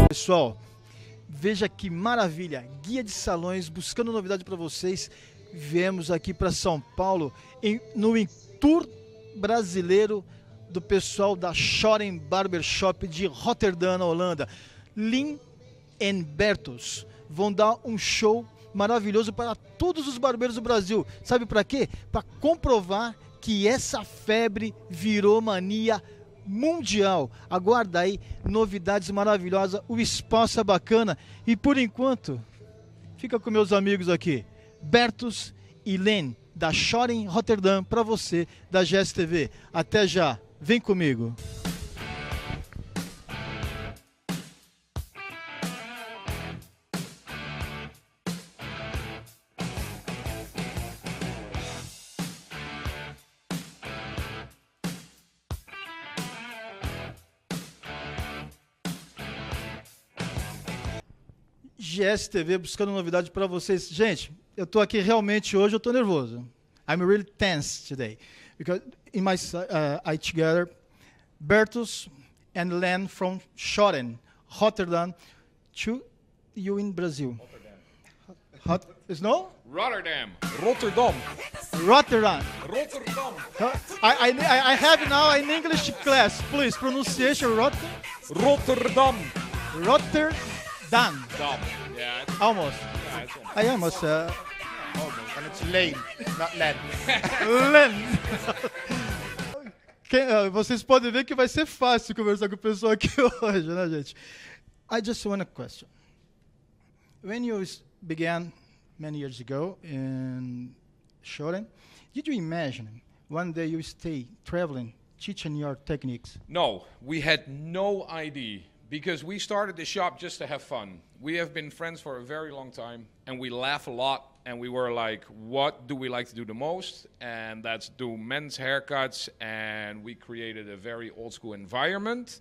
Pessoal, veja que maravilha, Guia de Salões, buscando novidade para vocês. Viemos aqui para São Paulo no Tour brasileiro do pessoal da Schorem Barbershop de Rotterdam, na Holanda. Leen da Bertus vão dar um show maravilhoso para todos os barbeiros do Brasil. Sabe para quê? Para comprovar que essa febre virou mania mundial. Aguarda aí novidades maravilhosas, o espaço é bacana e por enquanto fica com meus amigos aqui, Bertus e Leen da Schorem Rotterdam, para você da GSTV. Até já, vem comigo. GSTV buscando novidade para vocês. Gente, eu tô aqui realmente hoje, eu tô nervoso. I'm really tense today. Because in my I together, Bertus and Leen from Schorem, Rotterdam, to you in Brazil. No? Rotterdam. Rotterdam. I have now an English class. Please, pronunciation, Rotterdam. Rotterdam. Yeah. Almost. Yeah, it's I almost. Almost. And it's Leen, not Len. Leen. Vocês podem ver que vai ser fácil conversar com o pessoal aqui hoje, né, gente? I just want a question. When you began many years ago in Schorem, did you imagine one day you stay traveling, teaching your techniques? No, we had no idea. Because we started the shop just to have fun. We have been friends for a very long time, and we laugh a lot, and we were like, what do we like to do the most? And that's do men's haircuts, and we created a very old school environment.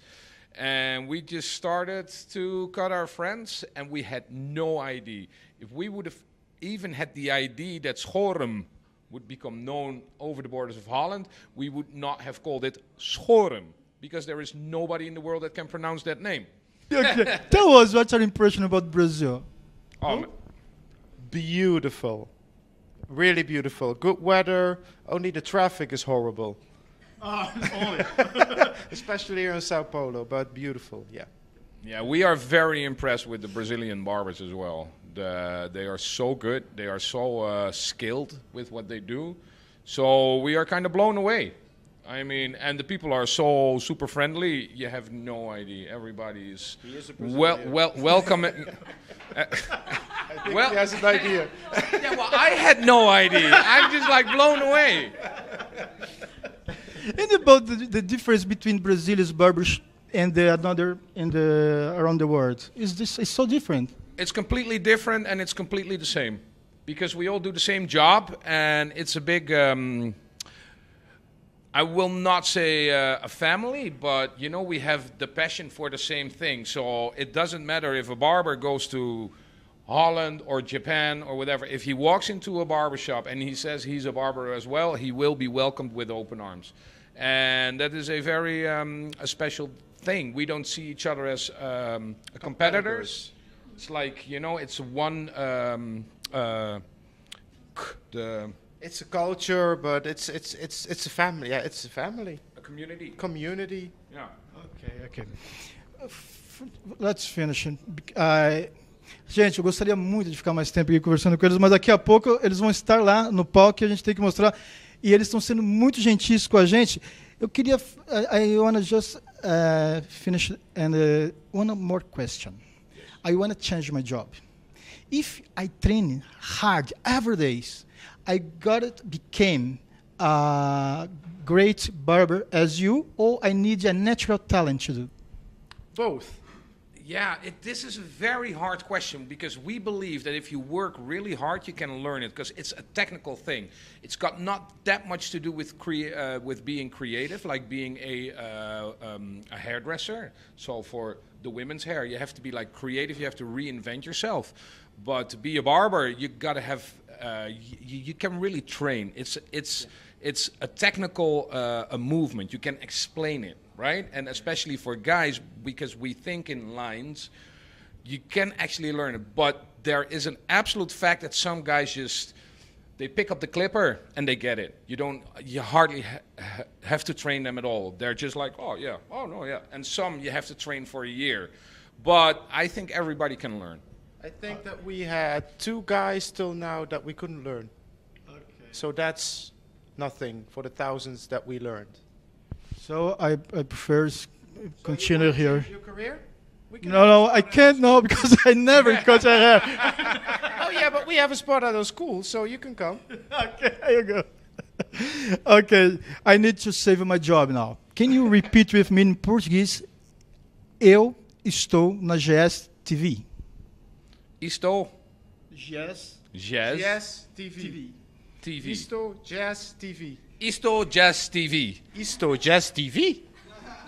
And we just started to cut our friends, and we had no idea. If we would have even had the idea that Schorem would become known over the borders of Holland, we would not have called it Schorem. Because there is nobody in the world that can pronounce that name. Okay. Tell us what's your impression about Brazil. Beautiful. Really beautiful. Good weather. Only the traffic is horrible. Only. Especially here in Sao Paulo, but beautiful, yeah. Yeah, we are very impressed with the Brazilian barbers as well. They are so good. They are so skilled with what they do. So we are kind of blown away. I mean, and the people are so super friendly. You have no idea. Everybody is welcome. I think he has an idea. Yeah, well, I had no idea. I'm just like blown away. And about the difference between Brazilian barbers and the another around the world, is so different? It's completely different, and it's completely the same, because we all do the same job, and it's a big. I will not say a family, but, you know, we have the passion for the same thing. So it doesn't matter if a barber goes to Holland or Japan or whatever. If he walks into a barbershop and he says he's a barber as well, he will be welcomed with open arms. And that is a very a special thing. We don't see each other as competitors. It's like, you know, it's one... It's a culture, but it's a family. Yeah, it's a family. A community. Community. Yeah. Okay. Let's finish. Gente, eu gostaria muito de ficar mais tempo aqui conversando com eles, mas daqui a pouco eles vão estar lá no palco e a gente tem que mostrar. E eles estão sendo muito gentis com a gente. Eu queria... I want to just finish and one more question. I want to change my job. If I train hard every day, I became a great barber as you, or I need a natural talent to do? Both. Yeah, this is a very hard question because we believe that if you work really hard, you can learn it because it's a technical thing. It's got not that much to do with being creative, like being a hairdresser. So for the women's hair, you have to be like creative. You have to reinvent yourself. But to be a barber, you gotta have. You can really train. It's a technical a movement. You can explain it. Right? And especially for guys, because we think in lines, you can actually learn it. But there is an absolute fact that some guys they pick up the clipper and they get it. You hardly have to train them at all. They're just like, oh yeah, oh no, yeah. And some you have to train for a year. But I think everybody can learn. I think that we had 2 guys till now that we couldn't learn. Okay. So that's nothing for the thousands that we learned. So I prefer continue here. Your career? No, I can't now because I never cut your hair. Oh yeah, but we have a spot at our school, so you can come. Okay, here you go. Okay, I need to save my job now. Can you repeat with me in Portuguese? Eu estou na GSTV. Estou. GSTV. TV. Estou GSTV. Estou GSTV. Estou GSTV.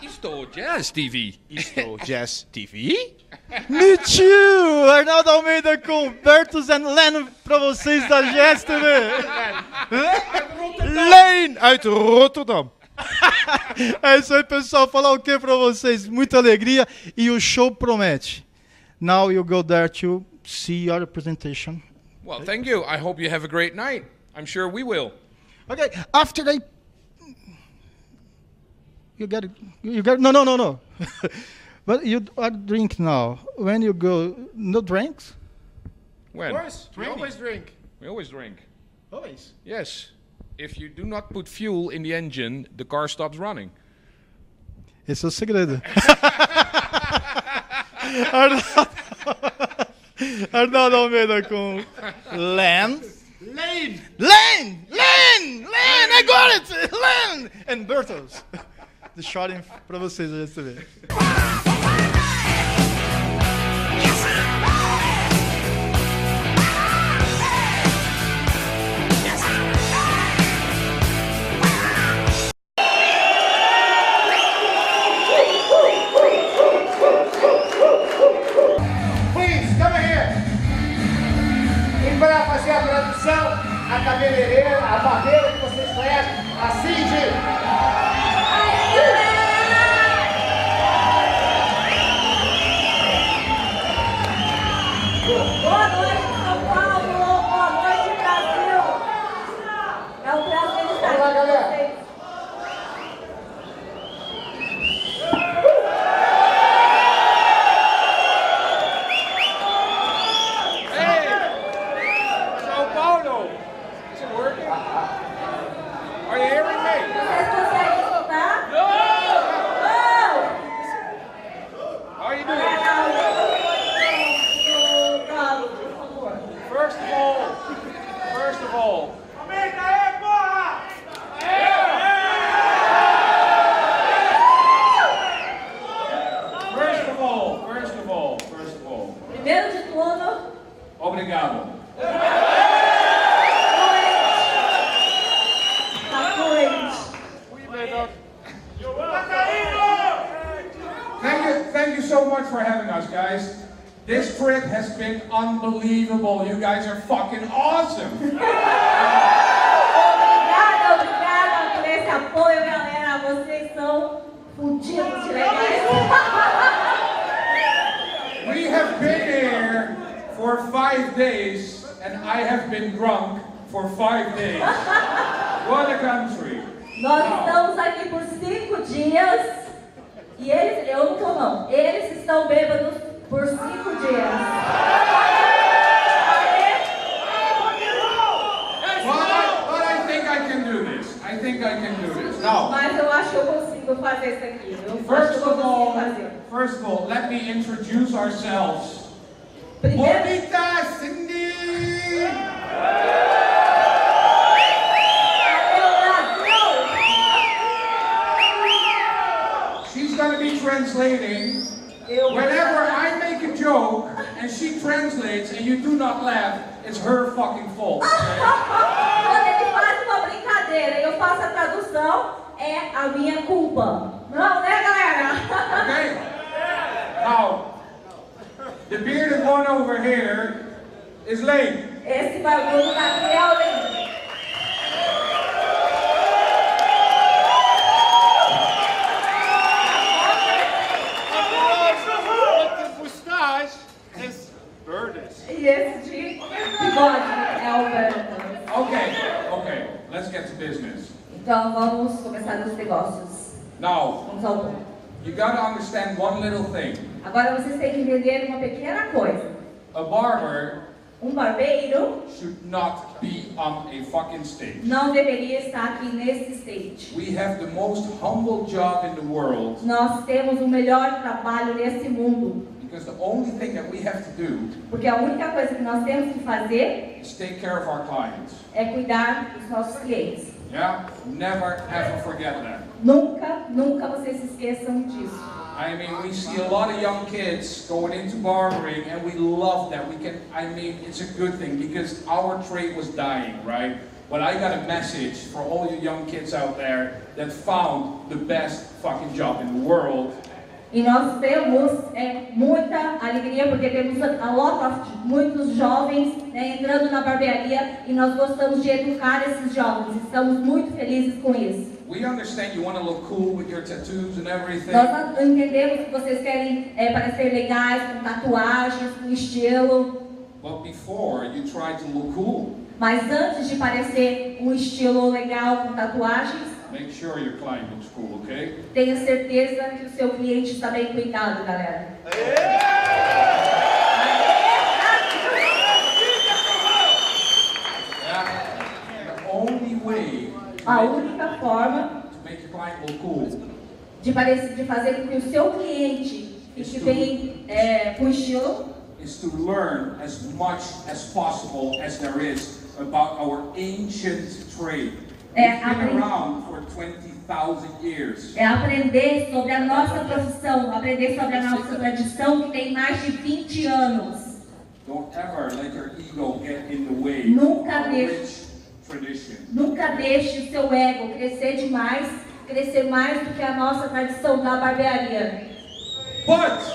Estou GSTV. Estou GSTV. Me too! Arnaldo Almeida com Bertus e Leen pra vocês da GSTV. Leen uit Rotterdam. É isso aí, pessoal. Falar o que pra vocês? Muita alegria e o show promete. Now you go there to see your presentation. Well, thank you. I hope you have a great night. I'm sure we will. Okay, after they... You got it. No. But you are drink now. When you go, no drinks? When? Of course, we always drink. We always drink. Always? Yes. If you do not put fuel in the engine, the car stops running. Esse é o segredo. Arnaldo Almeida com Leen. I got it! Leen! And Bertus. The Schorem pra vocês, a GSTV. Please, come here. E para fazer a tradução, a cabeleireira, a barbeira que vocês conhecem, a Cindy. Boa noite, São Paulo! Boa noite, Brasil! É um prazer estar aqui com vocês. Hey! São Paulo! Is it working? Are you hearing me? Vocês conseguem escutar? No! Não! How are you doing? First of all, Primeiro de tudo, obrigado. Thank you so much for having us, guys. This trip has been unbelievable. You guys are fucking awesome. Obrigada por esse apoio, galera. Vocês são fudidos de legais. We have been here for 5 days, and I have been drunk for 5 days. What a country. Nós estamos aqui por 5 dias e eles, eu não tô não, eles estão bêbados por 5 dias. But I think I can do this. I think I can do this. Now, Mas eu acho que eu consigo fazer isso aqui. Eu acho que first eu vou of conseguir fazer. first of all, let me introduce ourselves. Primeiro, Bonita Cindy! She's going to be translating. Whenever I joke and she translates and you do not laugh, it's her fucking fault. Quando ele faz uma brincadeira e eu faço a tradução, é a minha culpa. Não, né, galera? Okay? Now, the bearded one over here is Leen. Esse bagulho daqui é o Leen. E esse de bigode é o Bertus. Okay, let's get to business. Então vamos começar os negócios. Now, Vamos ao ponto. you gotta understand one little thing. Agora vocês têm que entender uma pequena coisa. A barber Barbeiro should not be on a fucking stage. não deveria estar aqui nesse stage. We have the most humble job in the world Nós temos o melhor trabalho nesse mundo. because the only thing that we have to do Porque a única coisa que nós temos que fazer is take care of our clients. é cuidar dos nossos clientes. Yeah? Never ever forget that. Nunca vocês se esqueçam disso. I mean, we see a lot of young kids going into barbering and we love that. It's a good thing because our trade was dying, right? But I got a message for all you young kids out there that found the best fucking job in the world. E nós temos muita alegria porque temos muitos jovens entrando na barbearia e nós gostamos de educar esses jovens. Estamos muito felizes com isso. We understand you want to look cool with your tattoos and everything. Nós entendemos que vocês querem parecer legais, com tatuagens, com estilo. But before you try to look cool, Mas antes de parecer um estilo legal com tatuagens, make sure your client looks cool, okay? tenha certeza que o seu cliente está bem cuidado, galera. Yeah. The only way A única forma to make your client look cool de fazer com que o seu cliente fique bem com estilo is to learn as much as possible as there is about our ancient trade. We've been around for 20,000 years. é aprender sobre a nossa profissão, aprender sobre a nossa tradição que tem mais de 20 anos. Don't ever let your ego get in the way Nunca of deixe. rich tradition. Nunca deixe o seu ego crescer demais, crescer mais do que a nossa tradição da barbearia. Mais.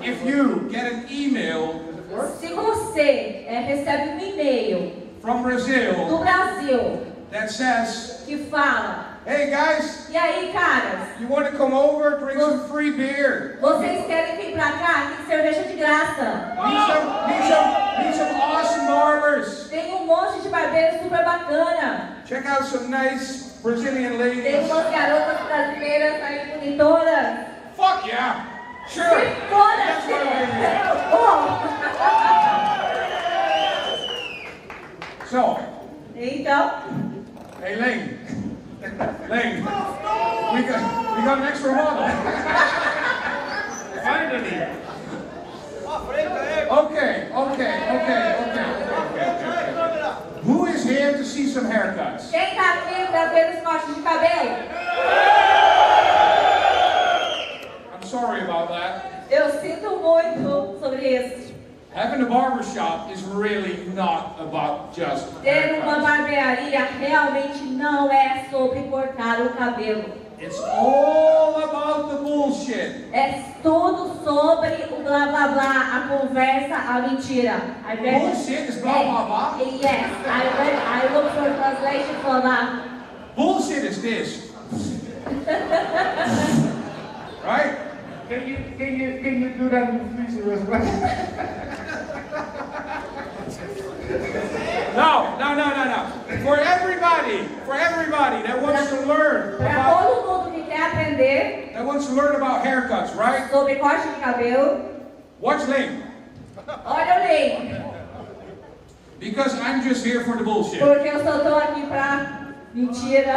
If you get an email Se você recebe um e-mail from do Brazil Brasil that says, que fala: hey guys, e aí, caras, you want to come over, drink some free beer? vocês querem vir pra cá? Tem cerveja de graça. Need some awesome barbers. Tem um monte de barbeiros super bacana. Check out some nice Brazilian Tem ladies. umas garotas brasileiras aí bonitonas. Fuck yeah! Sure! Todas! That's what I mean. So, Então, hey Leen, we got an extra model. Finally. Okay. Who is here to see some haircuts? quem tá aqui pra ver os cortes de cabelo? I'm sorry about that. Eu sinto muito sobre isso. Having a barber shop is really not about just Ter uma haircuts. barbearia realmente não é sobre cortar o cabelo. It's all about the bullshit. É tudo sobre o blá blá blá, a conversa, a mentira. Bullshit is blah blah blah. Yes, I look for translation for that. Bullshit is this. Right? Can you do that in freezer as well? No. For everybody that wants to learn Para about, todo mundo que quer aprender haircuts, right? sobre corte de cabelo, Watch Leen. olha o Leen, Because I'm just here for the bullshit. porque eu só tô aqui pra mentira,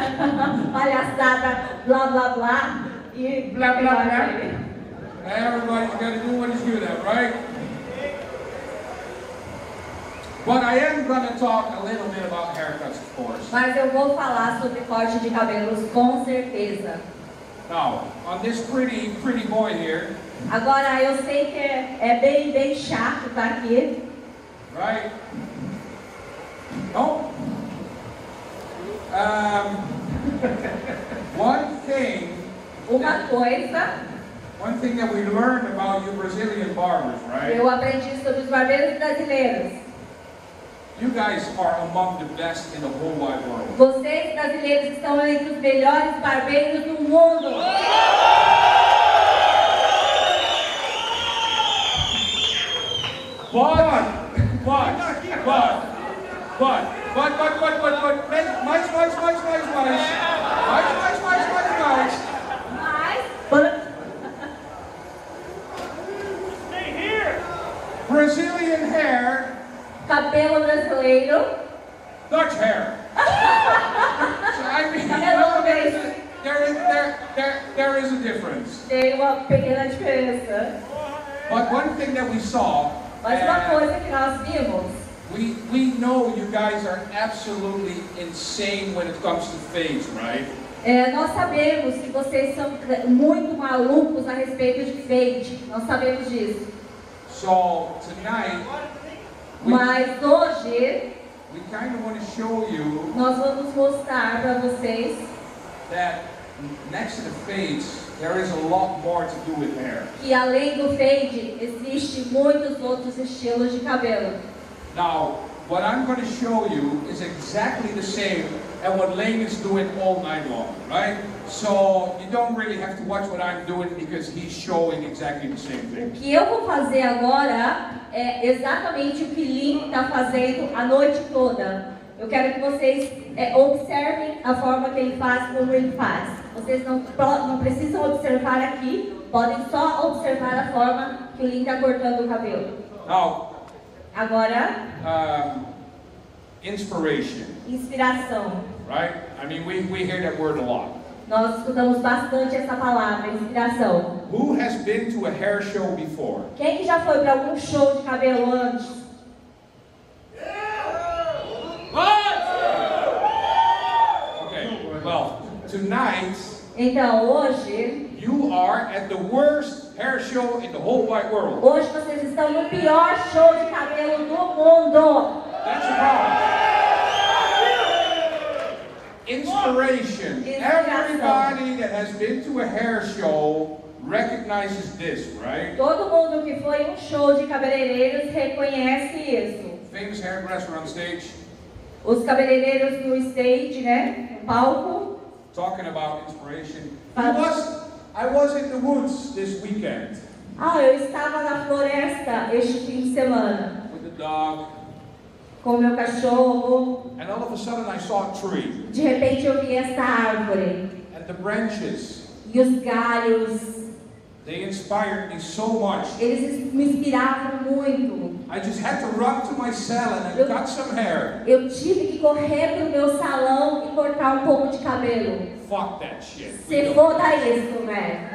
palhaçada, blá blá blá e Blá, blá, blá. Everybody's got to do what he's good at, right? But I am going to talk a little bit about haircuts, of course. Mas eu vou falar sobre corte de cabelos, com certeza. Now, on this pretty boy here, Agora, eu sei que é bem chato estar aqui. right? Oh. One thing that we learned about you Brazilian barbers, right? Eu aprendi sobre os barbeiros brasileiros. You guys are among the best in the whole wide world. Vocês brasileiros estão entre os melhores barbeiros do mundo. Mas Brazilian hair, cabelo brasileiro. Dutch hair. So I mean, there is a difference. Tem uma pequena diferença. But one thing that we saw, Mas uma coisa que nós vimos, we know you guys are absolutely insane when it comes to fades, right? nós sabemos que vocês são muito malucos a respeito de fade. Nós sabemos disso. So tonight, Mas hoje we kind of want to show you nós vamos mostrar para vocês that next to the fades, there is a lot more to do with hair. que além do fade existe muitos outros estilos de cabelo. Now, what I'm going to show you is exactly the same as what Leen is doing all night long, right? So you don't really have to watch what I'm doing because he's showing exactly the same O thing. que eu vou fazer agora é exatamente o que Leen está fazendo a noite toda. Eu quero que vocês observem a forma que ele faz, como ele faz. Vocês não precisam observar aqui, podem só observar a forma que o Leen está cortando o cabelo. Now, Agora, inspiration, inspiração. right? I mean, we hear that word a lot. Nós escutamos bastante essa palavra, inspiração. Who has been to a hair show before? Quem que já foi para algum show de cabelo antes? Okay, well, tonight, Então, hoje, you are at the worst hair show in the whole wide world. hoje vocês estão no pior show de cabelo do mundo. That's the problem. Inspiration. Everybody that has been to a hair show recognizes this, right? Todo mundo que foi em um show de cabeleireiros reconhece isso. Famous hairdresser on stage Os cabeleireiros no stage, né, no palco. talking about inspiration. I was in the woods this weekend Eu estava na floresta este fim de semana with the dog, com meu cachorro. and all of a sudden I saw a tree, De repente eu vi essa árvore and the branches, e os galhos. they inspired me so much. Eles me inspiravam muito. I just had to run to my salon and cut some hair. Eu tive que correr pro meu salão e cortar um pouco de cabelo. Fuck that shit. We Se don't- foda isso, né?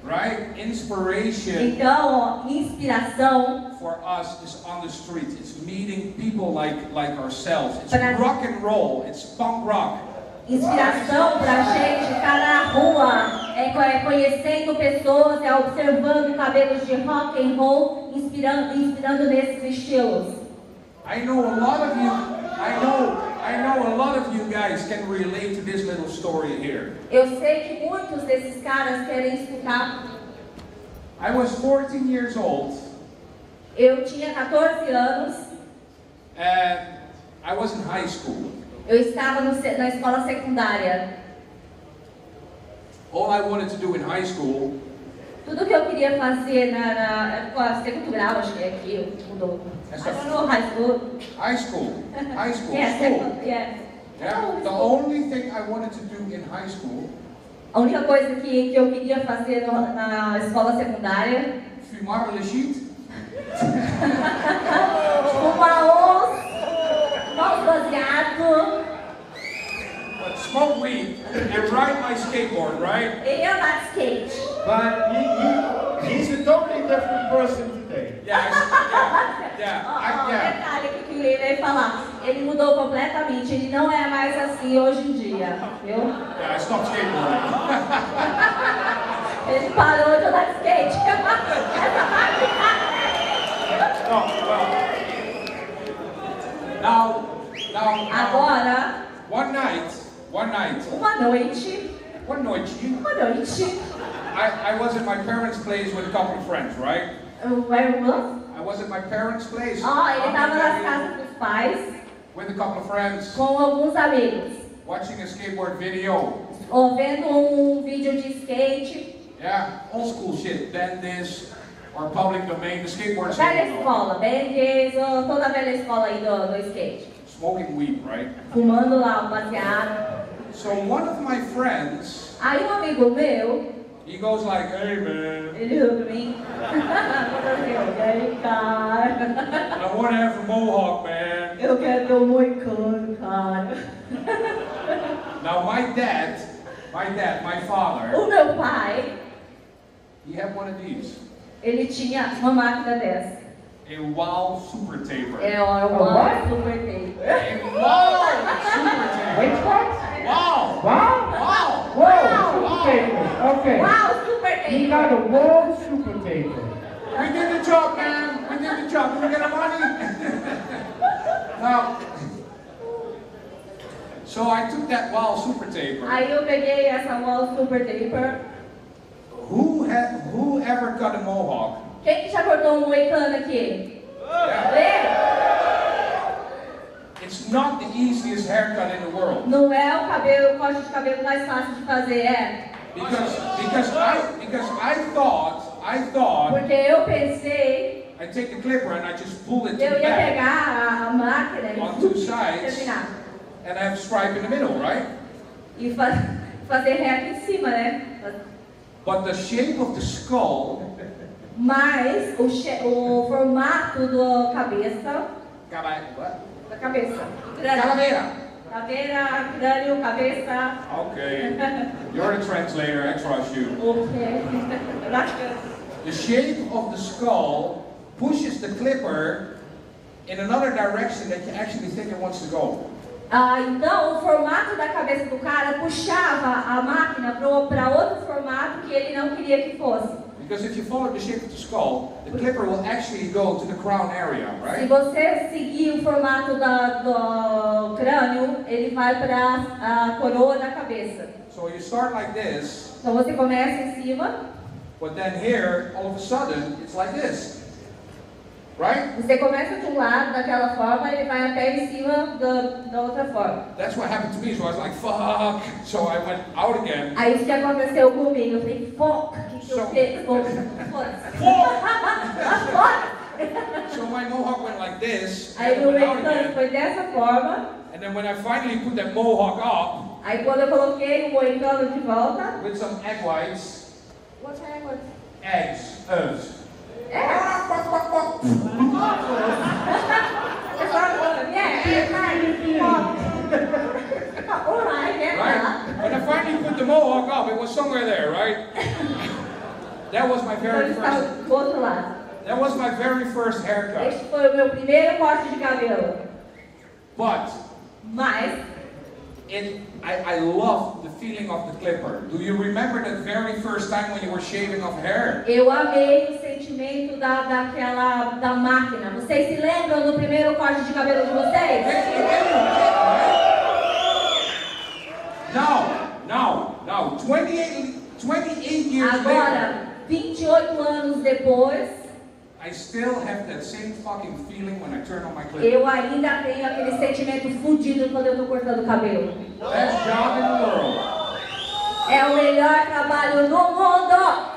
Right? Inspiration Então, inspiração for us is on the street. It's meeting people like ourselves. It's Pra- rock and roll. It's punk rock. Inspiração pra gente estar na rua, conhecendo pessoas, observando cabelos de rock and roll, inspirando nesses estilos. I know a lot of you. I know a lot of you guys can relate to this little story here. Eu sei que muitos desses caras querem escutar. I was 14 years old, Eu tinha 14 anos, and I was in high school. eu estava na escola secundária. All I wanted to do in high school Tudo que eu queria fazer na segundo grau, acho que é aqui, mudou. I don't know, high school. High school. Yes, School. yes. Yeah. The only thing I wanted to do in high school, A única coisa que eu queria fazer na escola secundária, fumar le shit. fumar os baseado, Smoke weed and ride my skateboard, right? e andar de skate. But He's a totally different person today. Detalhe que o Leen vai falar. Ele mudou completamente. Ele não é mais assim hoje em dia. Viu? Yeah, I stopped skateboarding. Ele parou de andar de skate. Now, Agora, one night, uma noite, I was at my parents' place with a couple of friends, right? where was? I was at my parents' place. Ele estava nas casas dos pais with a couple of friends, com alguns amigos, watching a skateboard video. vendo vídeo de skate. Yeah, old school shit. Then this, or public domain, the skateboard Velha scene. escola, BRASILEIROS, toda a velha escola aí do skate. Smoking weed, right? Fumando lá, baseado. So one of my friends, Aí amigo meu, he goes like, "Hey man, ele riu pra mim. E aí, cara? I want to have a mohawk, man." Eu quero ter moicano, cara. Now my dad, my father, O meu pai, he had one of these, ele tinha uma máquina dessa. a wow super taper. Uma super taper. A wow super taper. Which one? Wow! Wow? Wow! Whoa, super taper. Okay. Uau, super He taper. got a whoa super taper. We did the job, man. We did the job. Did we get our money? Now, so I took that wow super taper. Aí eu peguei essa wall super taper. Who ever cut a mohawk? Quem que já cortou um moicano aqui? It's not the easiest haircut in the world. Não é o corte de cabelo mais fácil de fazer, é? Because I thought Porque eu pensei, I take the clipper and I just pull it to eu the ia back pegar a máquina on two sides terminar. and have a stripe in the middle, right? E fazer reto em cima, né? But the shape of the skull, Mas o formato da cabeça, what? crânio. Calavera. Caveira, crânio, cabeça. Okay, you're the translator. I trust you. Ok. The shape of the skull pushes the clipper in another direction that you actually think it wants to go. Então, o formato da cabeça do cara puxava a máquina para outro formato que ele não queria que fosse. Because if you follow the shape of the skull, the clipper will actually go to the crown area, Se right? você seguir o formato do crânio, ele vai para a coroa da cabeça. So you start like this, Então você começa em cima, but then here, all of a sudden, it's like this, right? você começa de um lado daquela forma e ele vai até em cima da outra forma. That's what happened to me. So I was like, fuck. So I went out again. Aí isso que aconteceu comigo, eu falei, foca, o que eu fiz? So my mohawk went like this, Aí and o went out moicano again. foi dessa forma. And then when I finally put that mohawk up Aí quando eu coloquei o moicano de volta, with some egg whites, what time was eggs. Right? When I finally put the mohawk up, it was somewhere there, right? That was my very first. do outro lado. That was my very first haircut. Este foi o meu primeiro corte de cabelo. But Mas I love the feeling of the clipper. Do you remember the very first time when you were shaving off hair? eu amei o sentimento da máquina. Vocês se lembram do primeiro corte de cabelo de vocês? Now, 28 years later, Agora, 28 anos depois, I still have that same fucking feeling when I turn on my clipper. eu ainda tenho aquele sentimento fudido quando eu tô cortando o cabelo. Best job in the world. É o melhor trabalho no mundo!